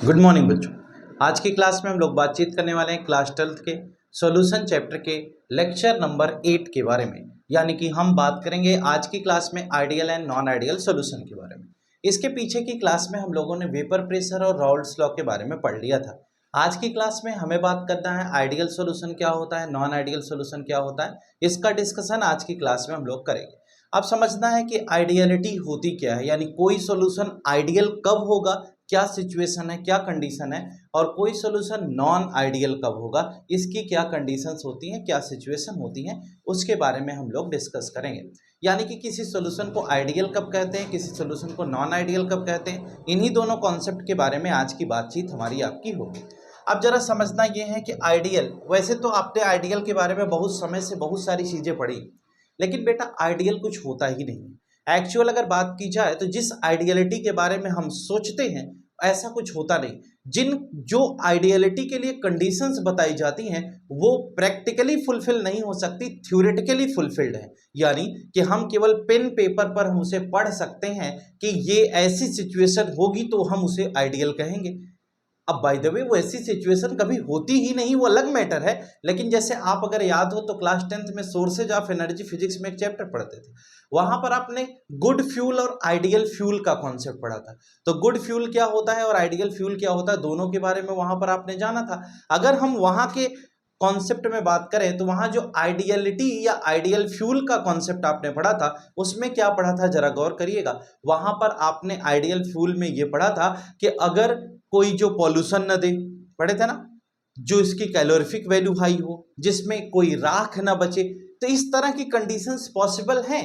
Good morning बच्चों। आज की क्लास में हम लोग बातचीत करने वाले हैं क्लास 12th के सॉल्यूशन चैप्टर के लेक्चर नंबर 8 के बारे में। यानी कि हम बात करेंगे आज की क्लास में ideal and non ideal solution के बारे में। इसके पीछे की क्लास में हम लोगों ने वेपर प्रेशर और राउल्ट्स लॉ के बारे में पढ़ लिया था। आज की क्लास में हमें बात करना है आइडियल सॉल्यूशन क्या होता है, नॉन आइडियल सॉल्यूशन क्या होता है। इसका डिस्कशन आज की क्लास में हम लोग करेंगे। अब समझना है कि आइडियलिटी होती क्या है, यानी कोई सॉल्यूशन आइडियल कब होगा, क्या सिचुएशन है, क्या कंडीशन है, और कोई सॉल्यूशन नॉन आइडियल कब होगा, इसकी क्या कंडीशंस होती हैं, क्या सिचुएशन होती हैं, उसके बारे में हम लोग डिस्कस करेंगे। यानी कि किसी सॉल्यूशन को आइडियल कब कहते हैं, किसी सॉल्यूशन को नॉन आइडियल कब कहते हैं, इन्हीं दोनों कॉन्सेप्ट के बारे में आज की बातचीत हमारी आपकी होगी। अब जरा समझना ये है कि आइडियल, वैसे तो आपने आइडियल के बारे में बहुत समय से बहुत सारी चीज़ें पढ़ी, लेकिन बेटा आइडियल कुछ होता ही नहीं है। एक्चुअल अगर बात की जाए तो जिस आइडियलिटी के बारे में हम सोचते हैं ऐसा कुछ होता नहीं। जो आइडियलिटी के लिए कंडीशंस बताई जाती हैं वो प्रैक्टिकली फुलफिल नहीं हो सकती, थ्योरेटिकली फुलफिल्ड है। यानी कि हम केवल पेन पेपर पर हम उसे पढ़ सकते हैं कि ये ऐसी सिचुएशन होगी तो हम उसे आइडियल कहेंगे। अब बाय द वे वो ऐसी सिचुएशन कभी होती ही नहीं, वो अलग मैटर है। लेकिन जैसे आप अगर याद हो तो क्लास 10th में सोर्सेज ऑफ एनर्जी फिजिक्स में एक चैप्टर पढ़ते थे, वहां पर आपने गुड फ्यूल और आइडियल फ्यूल का कॉन्सेप्ट पढ़ा था। तो गुड फ्यूल क्या होता है और आइडियल फ्यूल क्या होता है, दोनों के बारे में वहां पर आपने जाना था। अगर हम वहां के कॉन्सेप्ट में बात करें तो वहां जो आइडियलिटी या आइडियल फ्यूल का कॉन्सेप्ट आपने पढ़ा था उसमें क्या पढ़ा था, जरा गौर करिएगा। वहां पर आपने आइडियल फ्यूल में ये पढ़ा था कि अगर कोई जो पॉल्यूशन न दे, पढ़े थे ना, जो इसकी कैलोरीफिक वैल्यू हाई हो, जिसमें कोई राख ना बचे, तो इस तरह की कंडीशंस पॉसिबल हैं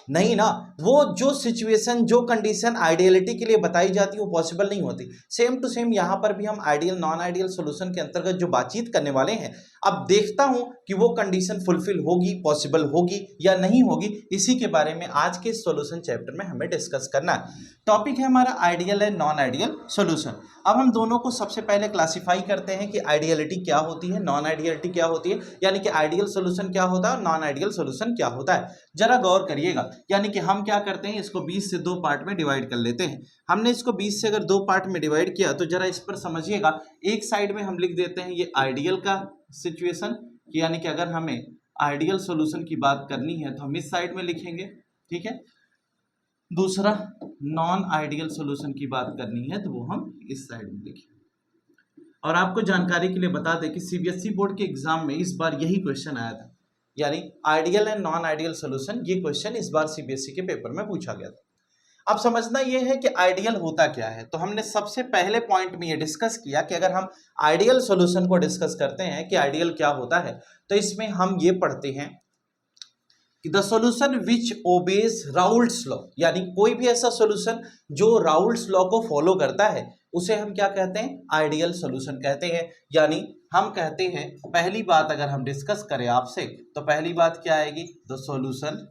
नहीं ना। वो जो सिचुएशन, जो कंडीशन आइडियलिटी के लिए बताई जाती है वो पॉसिबल नहीं होती। सेम टू सेम यहां पर भी हम आइडियल नॉन आइडियल सॉल्यूशन के अंतर्गत जो बातचीत करने वाले हैं, अब देखता हूं कि वो कंडीशन फुलफिल होगी, पॉसिबल होगी या नहीं होगी। इसी के बारे में आज के सॉल्यूशन चैप्टर में हमें डिस्कस करना है। टॉपिक है हमारा ideal and non ideal solution. अब हम दोनों को सबसे पहले क्लासिफाई करते हैं कि आइडियलिटी क्या होती है, नॉन आइडियलिटी क्या होती है, यानी कि आइडियल सॉल्यूशन क्या होता है और नॉन आइडियल सॉल्यूशन क्या होता है। जरा गौर करिएगा। यानी कि हम क्या करते हैं, इसको 20 से 2 पार्ट में डिवाइड कर लेते हैं। हमने इसको 20 से अगर 2 पार्ट में डिवाइड किया तो जरा इस पर समझिएगा। एक साइड में हम लिख देते हैं ये आइडियल का सिचुएशन, यानी कि अगर हमें आइडियल सॉल्यूशन की बात करनी है तो हम इस साइड में लिखेंगे, ठीक है। दूसरा नॉन आइडियल सॉल्यूशन की बात करनी है तो वो हम इस साइड में लिखेंगे। और आपको जानकारी के लिए बता दें कि सीबीएसई बोर्ड के एग्जाम में इस बार यही क्वेश्चन आया था, यानी ideal and non ideal solution. ये क्वेश्चन इस बार सीबीएसई के पेपर में पूछा गया था। अब समझना यह है कि आइडियल होता क्या है। तो हमने सबसे पहले पॉइंट में ये डिस्कस किया कि अगर हम आइडियल सॉल्यूशन को डिस्कस करते हैं कि आइडियल क्या होता है, तो इसमें हम ये पढ़ते हैं कि the solution which obeys Raoult's law, यानी कोई भी ऐसा सॉल्यूशन जो राउल्ट्स लॉ को फॉलो करता है उसे हम क्या कहते हैं, आइडियल सॉल्यूशन कहते हैं। यानी हम कहते हैं, पहली बात अगर हम डिस्कस करें आपसे तो पहली बात क्या आएगी, the solution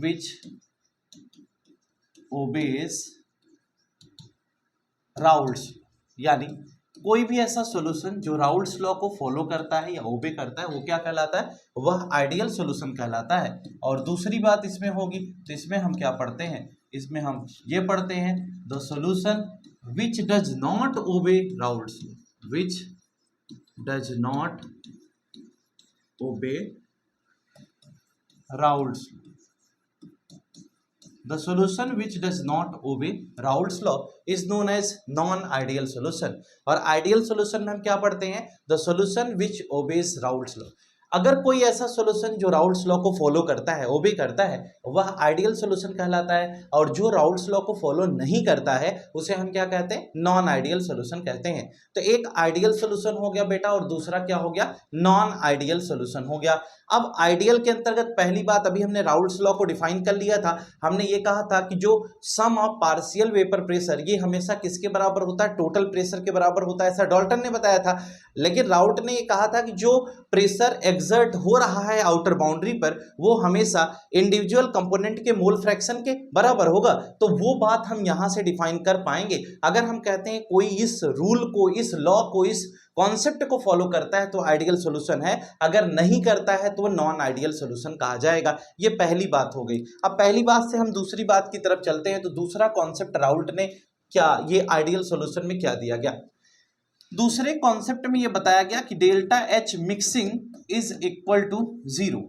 which obeys Raoult's, यानी कोई भी ऐसा सॉल्यूशन जो राउल्ट्स लॉ को फॉलो करता है या ओबे करता है वो क्या कहलाता है, वह आइडियल सॉल्यूशन कहलाता है। और दूसरी बात इसमें होगी तो इसमें हम क्या पढ़ते हैं, इसमें हम ये पढ़ते हैं the solution which does not obey Raoult's law, which does not obey Raoult's law. The solution which does not obey Raoult's law is known as non-ideal solution। और ideal solution में हम क्या पढ़ते हैं, the solution which obeys Raoult's law। अगर कोई ऐसा solution जो राउल्ट्स लॉ को फॉलो करता है, ओबे करता है, वह आइडियल सॉल्यूशन कहलाता है। और जो राउल्ट्स लॉ को फॉलो नहीं करता है उसे हम क्या कहते हैं, नॉन आइडियल सॉल्यूशन कहते हैं। तो एक आइडियल सॉल्यूशन हो गया बेटा और दूसरा क्या हो गया, नॉन आइडियल सॉल्यूशन हो गया। अब आइडियल के अंतर्गत पहली बात, अभी हमने राउल्ट्स लॉ को डिफाइन कर लिया था। हमने ये कहा था कि जो सम ऑफ पार्शियल वेपर प्रेशर ये हमेशा किसके बराबर होता है, टोटल प्रेशर के बराबर होता है, ऐसा डाल्टन ने बताया था। लेकिन राउल्ट ने ये कहा था कि जो प्रेशर एग्जर्ट हो रहा है आउटर बाउंड्री पर वो हमेशा इंडिविजुअल कंपोनेंट के मोल फ्रैक्शन के बराबर होगा। तो वो बात हम यहां से डिफाइन कर पाएंगे। अगर हम कहते हैं कोई इस रूल को, इस लॉ को, इस कॉन्सेप्ट को फॉलो करता है तो आइडियल सॉल्यूशन है, अगर नहीं करता है तो वो नॉन आइडियल सॉल्यूशन कहा जाएगा। ये पहली बात हो गई। अब पहली बात से हम दूसरी बात की तरफ चलते हैं। तो दूसरा कॉन्सेप्ट राउल्ट ने क्या ये आइडियल सॉल्यूशन में क्या दिया गया। दूसरे कॉन्सेप्ट में ये बताया गया कि delta H mixing is equal to 0।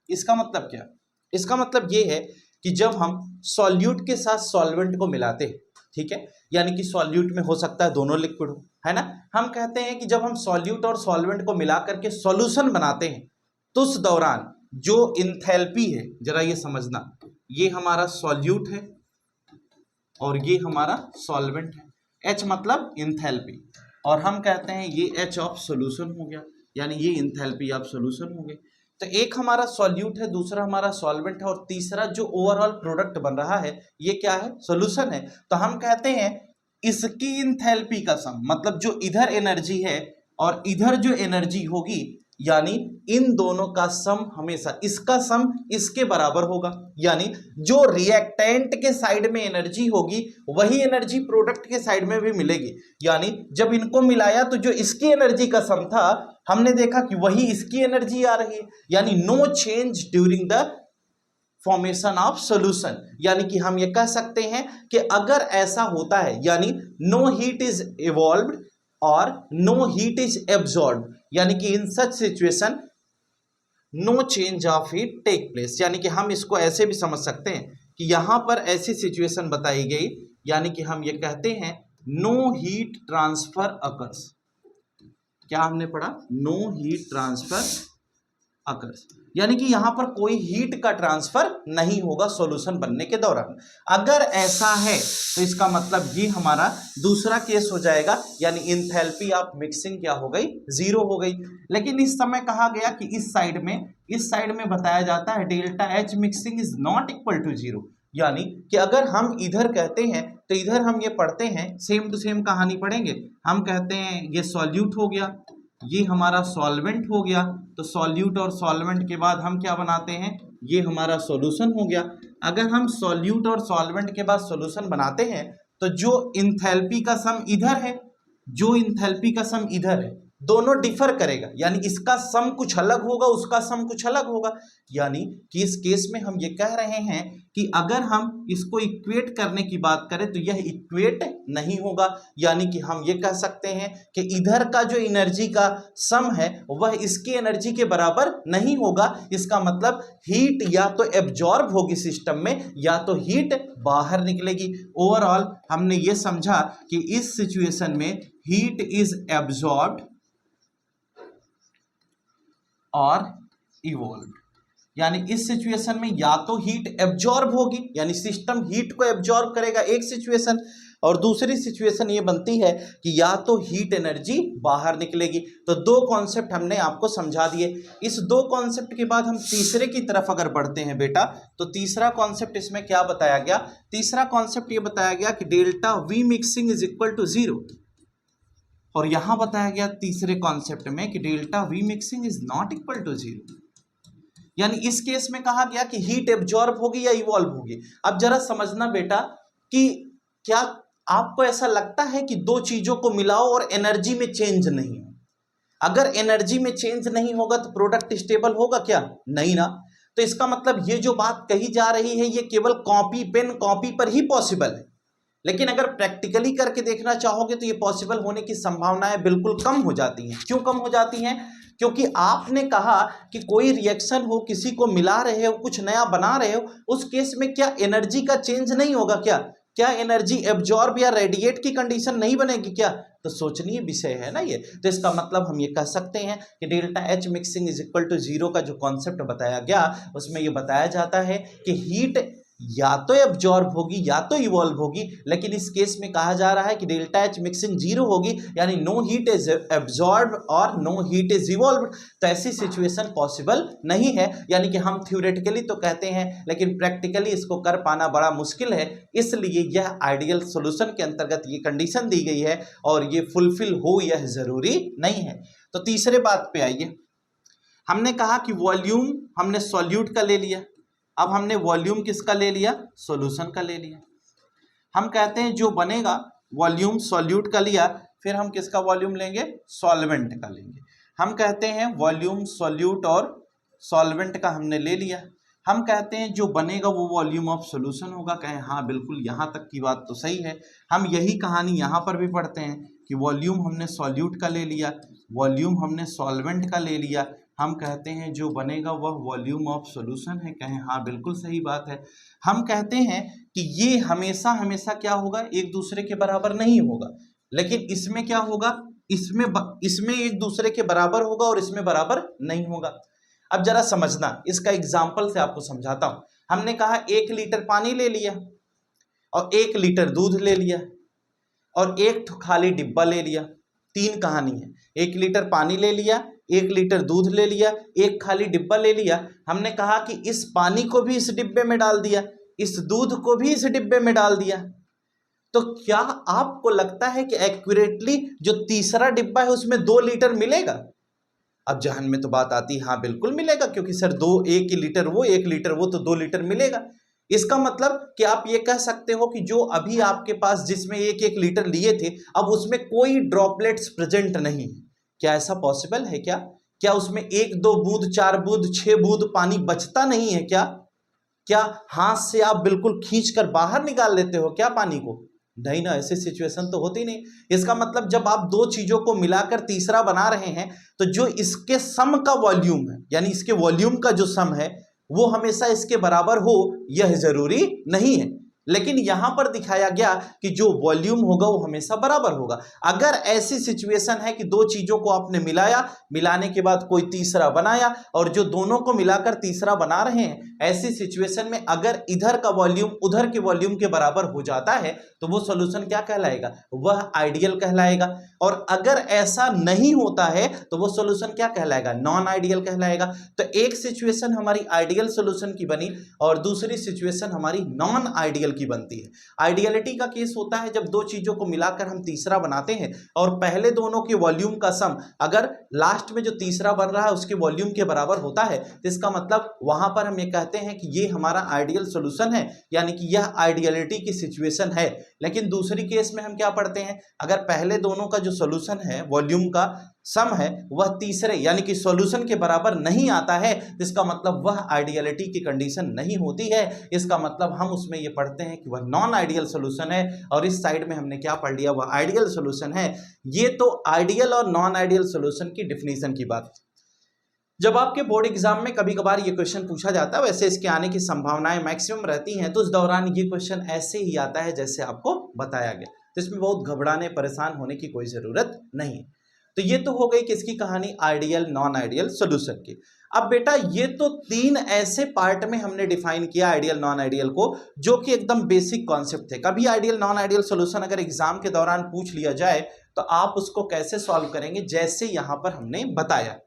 इसका मतलब क्या, इसका मतलब ये है कि जब हम सॉल्यूट के साथ सॉल्वेंट को मिलाते हैं, ठीक है, यानी कि सॉल्यूट में हो सकता है दोनों लिक्विड हो, है ना, हम कहते हैं कि जब हम सॉल्यूट और सॉल्वेंट को मिला करके सॉल्यूशन बनाते हैं तो उस दौरान जो इंथैल्पी है, जरा ये समझना, ये हमारा सॉल्यूट है और ये हमारा सॉल्वेंट है, H मतलब इंथैल्पी, और हम कहते हैं ये H ऑफ सॉल्यूशन हो गया, यानी ये इंथैल्पी ऑफ सॉल्यूशन हो गए। तो एक हमारा सॉल्यूट है, दूसरा हमारा सॉल्वेंट है, और तीसरा जो ओवरऑल प्रोडक्ट बन रहा है ये क्या है, सॉल्यूशन है। तो हम कहते हैं इसकी इंथैल्पी का सम, मतलब जो इधर एनर्जी है और इधर जो एनर्जी होगी, यानी इन दोनों का सम हमेशा, इसका सम इसके बराबर होगा, यानी जो रिएक्टेंट के साइड में एनर्जी होगी वही एनर्जी प्रोडक्ट के साइड में भी मिलेगी। यानी जब इनको मिलाया तो जो इसकी एनर्जी का सम था हमने देखा कि वही इसकी एनर्जी आ रही है, यानी no change during the formation of solution. यानी कि हम ये कह सकते हैं कि अगर ऐसा होता है, यानी नो हीट इज इवॉल्व्ड और नो हीट इज एब्जॉर्ब्ड, यानी कि in such situation no change of heat take place. यानी कि हम इसको ऐसे भी समझ सकते हैं कि यहां पर ऐसी सिचुएशन बताई गई, यानी कि हम ये कहते हैं नो हीट ट्रांसफर अकर्स। क्या हमने पढ़ा, नो हीट ट्रांसफर अकर्स, यानी कि यहां पर कोई हीट का ट्रांसफर नहीं होगा सॉल्यूशन बनने के दौरान। अगर ऐसा है तो इसका मतलब ये हमारा दूसरा केस हो जाएगा, यानी इंथैल्पी ऑफ मिक्सिंग क्या हो गई, 0 हो गई। लेकिन इस समय कहा गया कि इस साइड में बताया जाता है delta H mixing is not equal to 0, यानी कि अगर हम इधर कहते हैं तो इधर हम ये पढ़ते हैं, सेम टू सेम कहानी पढ़ेंगे, हम कहते हैं ये सॉल्यूट हो गया, ये हमारा सॉल्वेंट हो गया, तो सॉल्यूट और सॉल्वेंट के बाद हम क्या बनाते हैं, ये हमारा सॉल्यूशन हो गया। अगर हम सॉल्यूट और सॉल्वेंट के बाद सॉल्यूशन बनाते हैं तो जो इंथैल्पी का सम इधर है, जो इंथैल्पी का सम इधर है, दोनों डिफर करेगा, यानी इसका सम कुछ अलग होगा, उसका सम कुछ अलग होगा। यानी कि इस केस में हम ये कह रहे हैं कि अगर हम इसको इक्वेट करने की बात करें तो यह इक्वेट नहीं होगा, यानी कि हम ये कह सकते हैं कि इधर का जो एनर्जी का सम है वह इसकी एनर्जी के बराबर नहीं होगा। इसका मतलब हीट या तो एब्जॉर्ब होगी सिस्टम में या तो हीट बाहर निकलेगी। ओवरऑल हमने ये समझा कि इस सिचुएशन में हीट इज एब्जॉर्ब्ड और इवॉल्व, यानी इस सिचुएशन में या तो हीट एब्जॉर्ब होगी, यानी सिस्टम हीट को एब्जॉर्ब करेगा एक सिचुएशन, और दूसरी सिचुएशन ये बनती है कि या तो हीट एनर्जी बाहर निकलेगी। तो दो कॉन्सेप्ट हमने आपको समझा दिए। इस दो कॉन्सेप्ट के बाद हम तीसरे की तरफ अगर बढ़ते हैं बेटा, तो तीसरा कॉन्सेप्ट इसमें क्या बताया गया, तीसरा कॉन्सेप्ट ये बताया गया कि delta V mixing is equal to 0, और यहां बताया गया तीसरे कॉन्सेप्ट में कि delta V mixing is not equal to 0, यानी इस केस में कहा गया कि हीट एब्जॉर्ब होगी या इवॉल्व होगी। अब जरा समझना बेटा कि क्या आपको ऐसा लगता है कि दो चीजों को मिलाओ और एनर्जी में चेंज नहीं हो, अगर एनर्जी में चेंज नहीं होगा तो प्रोडक्ट स्टेबल होगा क्या, नहीं ना। तो इसका मतलब ये जो बात कही जा रही है ये केवल कॉपी पेन कॉपी पर ही पॉसिबल है, लेकिन अगर प्रैक्टिकली करके देखना चाहोगे तो ये पॉसिबल होने की संभावनाएं बिल्कुल कम हो जाती हैं। क्यों कम हो जाती हैं, क्योंकि आपने कहा कि कोई रिएक्शन हो, किसी को मिला रहे हो, कुछ नया बना रहे हो, उस केस में क्या एनर्जी का चेंज नहीं होगा, क्या एनर्जी एब्जॉर्ब या रेडिएट की कंडीशन नहीं बनेगी क्या। तो सोचनीय विषय है ना ये। तो इसका मतलब हम ये कह सकते हैं कि delta H mixing is equal to 0 का जो कॉन्सेप्ट बताया गया उसमें ये बताया जाता है कि हीट या तो एब्जॉर्ब होगी या तो इवॉल्व होगी, लेकिन इस केस में कहा जा रहा है कि डेल्टा एच मिक्सिंग 0 होगी, यानी नो हीट इज एब्जॉर्ब और नो हीट इज इवॉल्व। तो ऐसी सिचुएशन पॉसिबल नहीं है, यानी कि हम थ्योरेटिकली तो कहते हैं लेकिन प्रैक्टिकली इसको कर पाना बड़ा मुश्किल है। इसलिए यह आइडियल सॉल्यूशन के अंतर्गत ये कंडीशन दी गई है और ये फुलफिल हो यह जरूरी नहीं है। तो तीसरे बात पे आइए, हमने कहा कि वॉल्यूम हमने सॉल्यूट का ले लिया, अब हमने वॉल्यूम किसका ले लिया, सॉल्यूशन का ले लिया। हम कहते हैं जो बनेगा वॉल्यूम सॉल्यूट का लिया, फिर हम किसका वॉल्यूम लेंगे, सॉल्वेंट का लेंगे। हम कहते हैं वॉल्यूम सॉल्यूट और सॉल्वेंट का हमने ले लिया। हम कहते हैं जो बनेगा वो वॉल्यूम ऑफ सॉल्यूशन होगा। कहें हाँ बिल्कुल, यहाँ तक की बात तो सही है। हम यही कहानी यहाँ पर भी पढ़ते हैं कि वॉल्यूम हमने सॉल्यूट का ले लिया, वॉल्यूम हमने सॉल्वेंट का ले लिया, हम कहते हैं जो बनेगा वह वॉल्यूम ऑफ सॉल्यूशन है। कहें हाँ बिल्कुल सही बात है। हम कहते हैं कि ये हमेशा हमेशा क्या होगा, एक दूसरे के बराबर नहीं होगा, लेकिन इसमें क्या होगा, इसमें एक दूसरे के बराबर होगा और इसमें बराबर नहीं होगा। अब जरा समझना, इसका एग्जाम्पल से आपको समझाता हूं। हमने कहा 1 लीटर पानी ले लिया और 1 लीटर दूध ले लिया और एक खाली डिब्बा ले लिया। 3 कहानी है। 1 लीटर पानी ले लिया, 1 लीटर दूध ले लिया, एक खाली डिब्बा ले लिया। हमने कहा कि इस पानी को भी इस डिब्बे में डाल दिया, इस दूध को भी इस डिब्बे में डाल दिया। तो क्या आपको लगता है कि एक्यूरेटली जो तीसरा डिब्बा है उसमें 2 लीटर मिलेगा? अब जहन में तो बात आती है हाँ बिल्कुल मिलेगा, क्योंकि सर 1 लीटर वो 1 लीटर वो, तो 2 लीटर मिलेगा। इसका मतलब कि आप ये कह सकते हो कि जो अभी आपके पास जिसमें 1 लीटर लिए थे, अब उसमें कोई ड्रॉपलेट्स प्रेजेंट नहीं है। क्या ऐसा पॉसिबल है? क्या उसमें 1, 2 बूंद, 4 बूंद, 6 बूंद पानी बचता नहीं है? क्या हाथ से आप बिल्कुल खींच कर बाहर निकाल लेते हो क्या पानी को? नहीं ना, ऐसी सिचुएशन तो होती नहीं। इसका मतलब जब आप 2 चीजों को मिलाकर तीसरा बना रहे हैं, तो जो इसके सम का वॉल्यूम है, यानी इसके वॉल्यूम का जो सम है, वो हमेशा इसके बराबर हो यह जरूरी नहीं है। लेकिन यहां पर दिखाया गया कि जो वॉल्यूम होगा वो हमेशा बराबर होगा। अगर ऐसी सिचुएशन है कि 2 चीजों को आपने मिलाया, मिलाने के बाद कोई तीसरा बनाया, और जो दोनों को मिलाकर तीसरा बना रहे हैं, ऐसी सिचुएशन में अगर इधर का वॉल्यूम उधर के वॉल्यूम के बराबर हो जाता है, तो वो सॉल्यूशन क्या कहलाएगा? वह आइडियल कहलाएगा। और अगर ऐसा नहीं होता है तो वो सॉल्यूशन क्या कहलाएगा? नॉन आइडियल कहलाएगा। तो एक सिचुएशन हमारी आइडियल सॉल्यूशन की बनी और दूसरी सिचुएशन हमारी नॉन आइडियल की बनती है। आइडियलिटी का केस होता है जब 2 चीजों को मिलाकर हम तीसरा बनाते हैं और पहले दोनों के वॉल्यूम का सम अगर लास्ट में जो तीसरा बन रहा है उसके वॉल्यूम के बराबर होता है, तो इसका मतलब वहां पर हम ये कहते हैं कि ये हमारा आइडियल सॉल्यूशन है, यानी कि यह आइडियलिटी की सिचुएशन है। लेकिन दूसरी केस में हम क्या पढ़ते हैं, अगर पहले दोनों का जो सॉल्यूशन है, वॉल्यूम का सम है, वह तीसरे यानी कि सॉल्यूशन के बराबर नहीं आता है, इसका मतलब वह आइडियलिटी की कंडीशन नहीं होती है। इसका मतलब हम उसमें ये पढ़ते हैं कि वह नॉन आइडियल सॉल्यूशन है, और इस साइड में हमने क्या पढ़ लिया, वह आइडियल सॉल्यूशन है। ये तो आइडियल और नॉन आइडियल सॉल्यूशन की डिफिनीशन की बात। जब आपके बोर्ड एग्जाम में कभी कभार ये क्वेश्चन पूछा जाता है, वैसे इसके आने की संभावनाएं मैक्सिमम रहती हैं, तो उस दौरान ये क्वेश्चन ऐसे ही आता है जैसे आपको बताया गया। तो इसमें बहुत घबराने परेशान होने की कोई जरूरत नहीं। तो ये तो हो गई किसकी कहानी, आइडियल नॉन आइडियल सॉल्यूशन की। अब बेटा ये तो 3 ऐसे पार्ट में हमने डिफाइन किया आइडियल नॉन आइडियल को, जो कि एकदम बेसिक कॉन्सेप्ट थे। कभी आइडियल नॉन आइडियल सॉल्यूशन अगर एग्जाम के दौरान पूछ लिया जाए तो आप उसको कैसे सॉल्व करेंगे, जैसे यहां पर हमने बताया।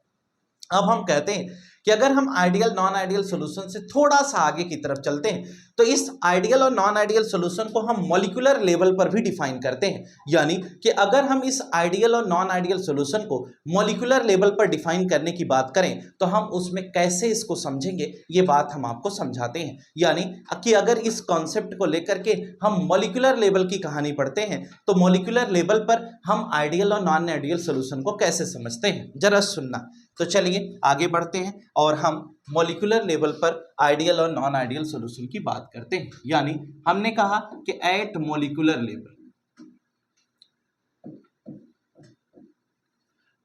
अब हम कहते हैं कि अगर हम आइडियल नॉन आइडियल सॉल्यूशन से थोड़ा सा आगे की तरफ चलते हैं, तो इस आइडियल और नॉन आइडियल सॉल्यूशन को हम मॉलिक्यूलर लेवल पर भी डिफाइन करते हैं। यानी कि अगर हम इस आइडियल और नॉन आइडियल सॉल्यूशन को मॉलिक्यूलर लेवल पर डिफाइन करने की बात करें, तो हम उसमें कैसे इसको समझेंगे, ये बात हम आपको समझाते हैं। यानी कि अगर इस कॉन्सेप्ट को लेकर के हम मॉलिक्यूलर लेवल की कहानी पढ़ते हैं, तो मॉलिक्यूलर लेवल पर हम आइडियल और नॉन आइडियल सॉल्यूशन को कैसे समझते हैं, जरा सुनना। तो चलिए आगे बढ़ते हैं और हम मॉलिक्यूलर लेवल पर आइडियल और नॉन आइडियल सॉल्यूशन की बात करते हैं। यानी हमने कहा कि एट मॉलिक्यूलर लेवल,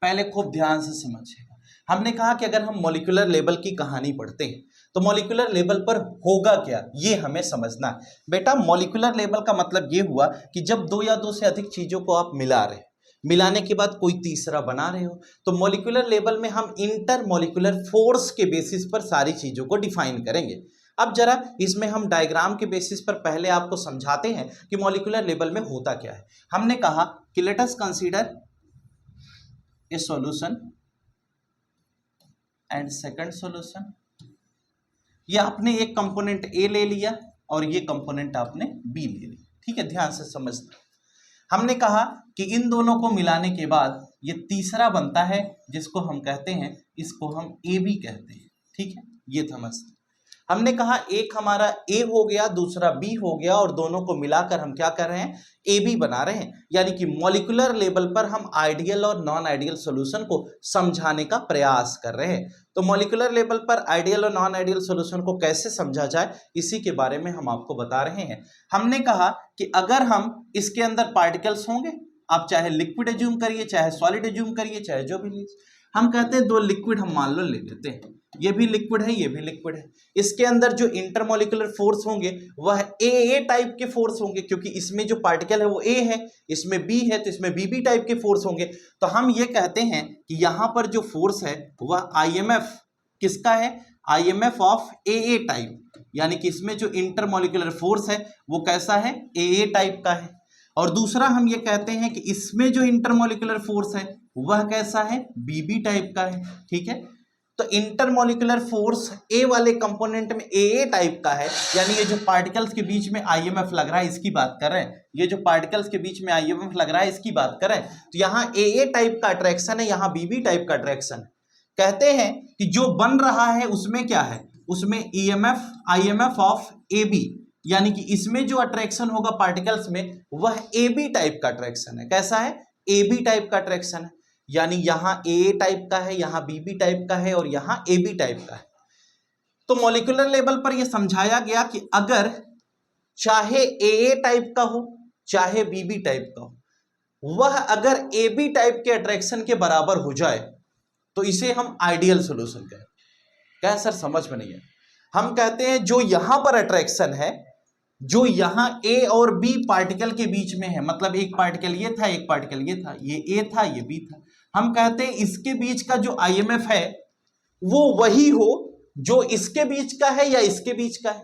पहले खूब ध्यान से समझिएगा। हमने कहा कि अगर हम मॉलिक्यूलर लेवल की कहानी पढ़ते हैं तो मॉलिक्यूलर लेवल पर होगा क्या, ये हमें समझना है। बेटा मॉलिक्यूलर लेवल का मतलब ये हुआ कि जब 2 या 2 से अधिक चीजों को आप मिला रहे हैं, मिलाने के बाद कोई तीसरा बना रहे हो, तो मॉलिक्यूलर लेवल में हम इंटर मॉलिक्यूलर फोर्स के बेसिस पर सारी चीजों को डिफाइन करेंगे। अब जरा इसमें हम डायग्राम के बेसिस पर पहले आपको समझाते हैं कि मॉलिक्यूलर लेवल में होता क्या है। हमने कहा कि let us consider a solution and second solution. ये आपने एक कंपोनेंट ए ले लिया और ये कंपोनेंट आपने बी ले लिया, ठीक है, ध्यान से समझना। हमने कहा कि इन दोनों को मिलाने के बाद ये तीसरा बनता है, जिसको हम कहते हैं, इसको हम ए बी कहते हैं, ठीक है, ये समझते। हमने कहा एक हमारा ए हो गया, दूसरा बी हो गया, और दोनों को मिलाकर हम क्या कर रहे हैं, ए बी बना रहे हैं। यानी कि मॉलिक्यूलर लेवल पर हम आइडियल और नॉन आइडियल सॉल्यूशन को समझाने का प्रयास कर रहे हैं। तो मॉलिक्यूलर लेवल पर आइडियल और नॉन आइडियल सॉल्यूशन को कैसे समझा जाए, इसी के बारे में हम आपको बता रहे हैं। हमने कहा कि अगर हम इसके अंदर पार्टिकल्स होंगे, आप चाहे लिक्विड एज्यूम करिए, चाहे सॉलिड एज्यूम करिए, चाहे जो भी लीजिए, हम कहते हैं दो लिक्विड हम मान लो ले लेते हैं, ये भी लिक्विड है, ये भी लिक्विड है। इसके अंदर जो इंटरमॉलिक्यूलर फोर्स होंगे वह ए टाइप के फोर्स होंगे, क्योंकि इसमें जो पार्टिकल है वो ए है, इसमें बी है, तो इसमें बी टाइप के फोर्स होंगे। तो हम ये कहते हैं कि यहां पर जो फोर्स है वह आईएमएफ किसका है, आईएमएफ ऑफ ए टाइप, यानी कि इसमें जो इंटरमॉलिक्यूलर फोर्स है वो कैसा है, ए टाइप का है। और दूसरा हम ये कहते हैं कि इसमें जो इंटरमॉलिक्यूलर फोर्स है वह कैसा है, बीबी टाइप का है। ठीक है, तो इंटरमॉलिक्यूलर फोर्स ए वाले कंपोनेंट में ए टाइप का है, यानी ये जो पार्टिकल्स के बीच में आईएमएफ लग रहा है इसकी बात कर रहे हैं, ये जो पार्टिकल्स के बीच में आईएमएफ लग रहा है इसकी बात कर रहे हैं। तो यहाँ ए टाइप का अट्रैक्शन है, यहाँ बीबी टाइप का अट्रैक्शन है। कहते हैं कि जो बन रहा है उसमें क्या है, उसमें EMF IMF of A B, यानी कि इसमें जो अट्रैक्शन होगा पार्टिकल्स में वह ए बी टाइप का अट्रैक्शन है। कैसा है, ए बी टाइप का अट्रैक्शन है, यानी यहां ए टाइप का है, यहां बीबी टाइप का है, और यहां ए बी टाइप का है। तो मॉलिक्यूलर लेवल पर यह समझाया गया कि अगर चाहे ए टाइप का हो चाहे बीबी टाइप का हो, वह अगर ए बी टाइप के अट्रैक्शन के बराबर हो जाए तो इसे हम आइडियल सॉल्यूशन कहें। क्या सर समझ में नहीं है? हम कहते हैं जो यहां पर अट्रैक्शन है, जो यहां ए और बी पार्टिकल के बीच में है, मतलब एक पार्टिकल ये था, एक पार्टिकल ये था, ये ए था, ये बी था, हम कहते हैं इसके बीच का जो आईएमएफ है वो वही हो जो इसके बीच का है या इसके बीच का है,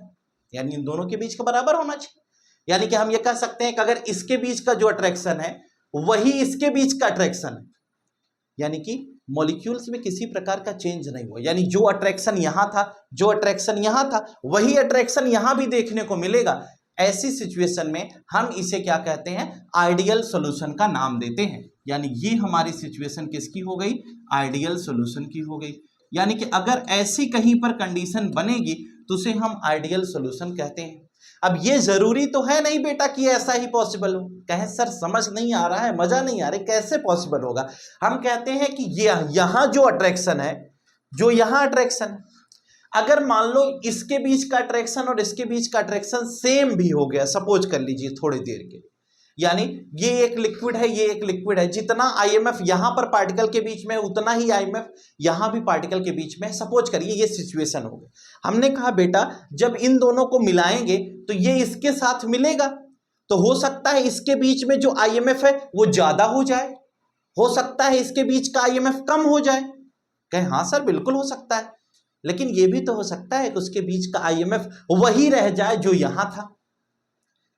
यानी इन दोनों के बीच का बराबर होना चाहिए। यानी कि हम ये कह सकते हैं कि अगर इसके बीच का जो अट्रैक्शन है वही इसके बीच का अट्रैक्शन है, यानी कि मॉलिक्यूल्स में किसी प्रकार का चेंज नहीं हुआ, यानी जो अट्रैक्शन यहां था, जो अट्रैक्शन यहां था, वही अट्रैक्शन यहां भी देखने को मिलेगा। ऐसी सिचुएशन में हम इसे क्या कहते हैं, आइडियल सॉल्यूशन का नाम देते हैं। यानी ये हमारी सिचुएशन किसकी हो गई, आइडियल सॉल्यूशन की हो गई। यानी कि अगर ऐसी कहीं पर कंडीशन बनेगी तो उसे हम आइडियल सॉल्यूशन कहते हैं। अब ये जरूरी तो है नहीं बेटा कि ऐसा ही पॉसिबल हो। कहें सर समझ नहीं आ रहा है, मजा नहीं आ रहा, कैसे पॉसिबल होगा? हम कहते हैं कि ये यहां जो अट्रैक्शन है, जो यहां अट्रैक्शन है, अगर मान लो इसके बीच का अट्रैक्शन और इसके बीच का अट्रैक्शन सेम भी हो गया, सपोज कर लीजिए थोड़ी देर के, यानी ये एक लिक्विड है, ये एक लिक्विड है, जितना आईएमएफ यहां पर पार्टिकल के बीच में उतना ही आईएमएफ यहां भी पार्टिकल के बीच में, सपोज करिए ये सिचुएशन हो गई। हमने कहा बेटा जब इन दोनों को मिलाएंगे तो ये इसके साथ मिलेगा, तो हो सकता है इसके बीच में जो आईएमएफ है वो ज्यादा हो जाए, हो सकता है इसके बीच का आईएमएफ कम हो जाए। कहें हाँ सर बिल्कुल हो सकता है, लेकिन ये भी तो हो सकता है कि उसके बीच का आईएमएफ वही रह जाए जो यहां था।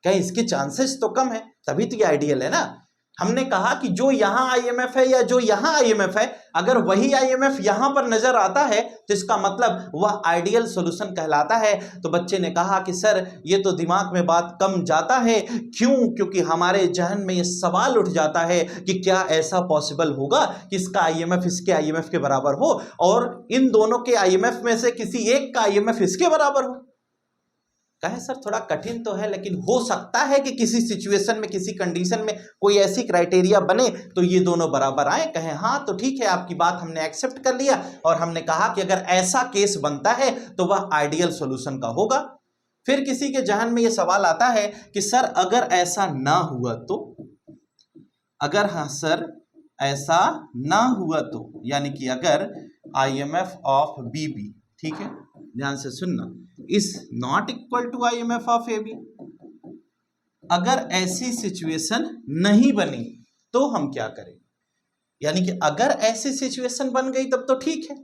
कहीं इसके चांसेस तो कम है, तभी तो ये आइडियल है ना। हमने कहा कि जो यहां आईएमएफ है या जो यहां आईएमएफ है, अगर वही आईएमएफ यहां पर नजर आता है तो इसका मतलब वह आइडियल सॉल्यूशन कहलाता है। तो बच्चे ने कहा कि सर ये तो दिमाग में बात कम जाता है, क्यों? क्योंकि हमारे जहन में ये सवाल उठ जाता है कि क्या ऐसा पॉसिबल होगा कि इसका आईएमएफ इसके आईएमएफ के बराबर हो और इन दोनों के आईएमएफ में से किसी एक का आईएमएफ इसके बराबर हो। कहें सर थोड़ा कठिन तो है, लेकिन हो सकता है कि किसी सिचुएशन में, किसी कंडीशन में कोई ऐसी क्राइटेरिया बने तो ये दोनों बराबर आए। कहें हाँ तो ठीक है, आपकी बात हमने एक्सेप्ट कर लिया और हमने कहा कि अगर ऐसा केस बनता है तो वह आइडियल सॉल्यूशन का होगा। फिर किसी के जहन में यह सवाल आता है कि सर अगर ऐसा ना हुआ तो, अगर हाँ सर ऐसा ना हुआ तो, यानी कि अगर आईएमएफ ऑफ बीबी, ठीक है ध्यान से सुनना, is not equal to IMF of A B, अगर ऐसी सिचुएशन नहीं बनी तो हम क्या करें? यानी कि अगर ऐसी सिचुएशन बन गई तब तो ठीक है,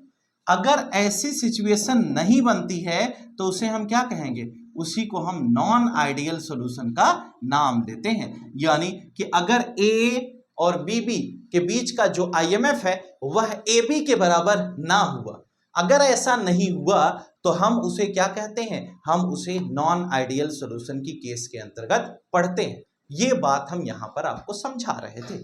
अगर ऐसी सिचुएशन नहीं बनती है तो उसे हम क्या कहेंगे? उसी को हम नॉन आइडियल सॉल्यूशन का नाम देते हैं। यानी कि अगर ए और बीबी के बीच का जो आईएमएफ है वह ए बी के बराबर ना हुआ, अगर ऐसा नहीं हुआ तो हम उसे क्या कहते हैं? हम उसे नॉन आइडियल सॉल्यूशन की केस के अंतर्गत पढ़ते हैं। ये बात हम यहां पर आपको समझा रहे थे।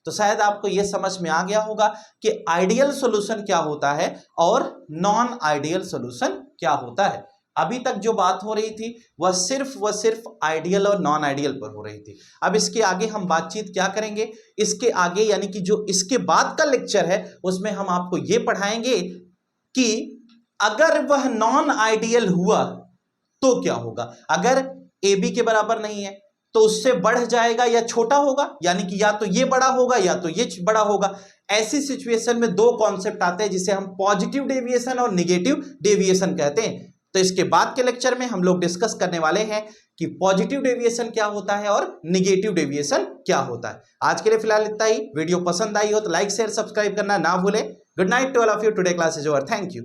तो शायद आपको यह समझ में आ गया होगा कि आइडियल सॉल्यूशन क्या होता है और नॉन आइडियल सॉल्यूशन क्या होता है। अभी तक जो बात हो रही थी वह सिर्फ आइडियल और नॉन आइडियल पर हो रही थी। अब इसके आगे हम बातचीत क्या करेंगे, इसके आगे यानी कि जो इसके बाद का लेक्चर है उसमें हम आपको ये पढ़ाएंगे कि अगर वह नॉन आइडियल हुआ तो क्या होगा। अगर ए बी के बराबर नहीं है तो उससे बढ़ जाएगा या छोटा होगा, यानी कि या तो ये बड़ा होगा या तो ये बड़ा होगा। ऐसी सिचुएशन में दो कॉन्सेप्ट आते हैं जिसे हम पॉजिटिव डेविएशन और निगेटिव डेविएशन कहते हैं। तो इसके बाद के लेक्चर में हम लोग डिस्कस करने वाले हैं कि पॉजिटिव डेविएशन क्या होता है और निगेटिव डेविएशन क्या होता है। आज के लिए फिलहाल इतना ही। वीडियो पसंद आई हो तो लाइक शेयर सब्सक्राइब करना ना भूलें। Good night to all of you. Today class is over. Thank you.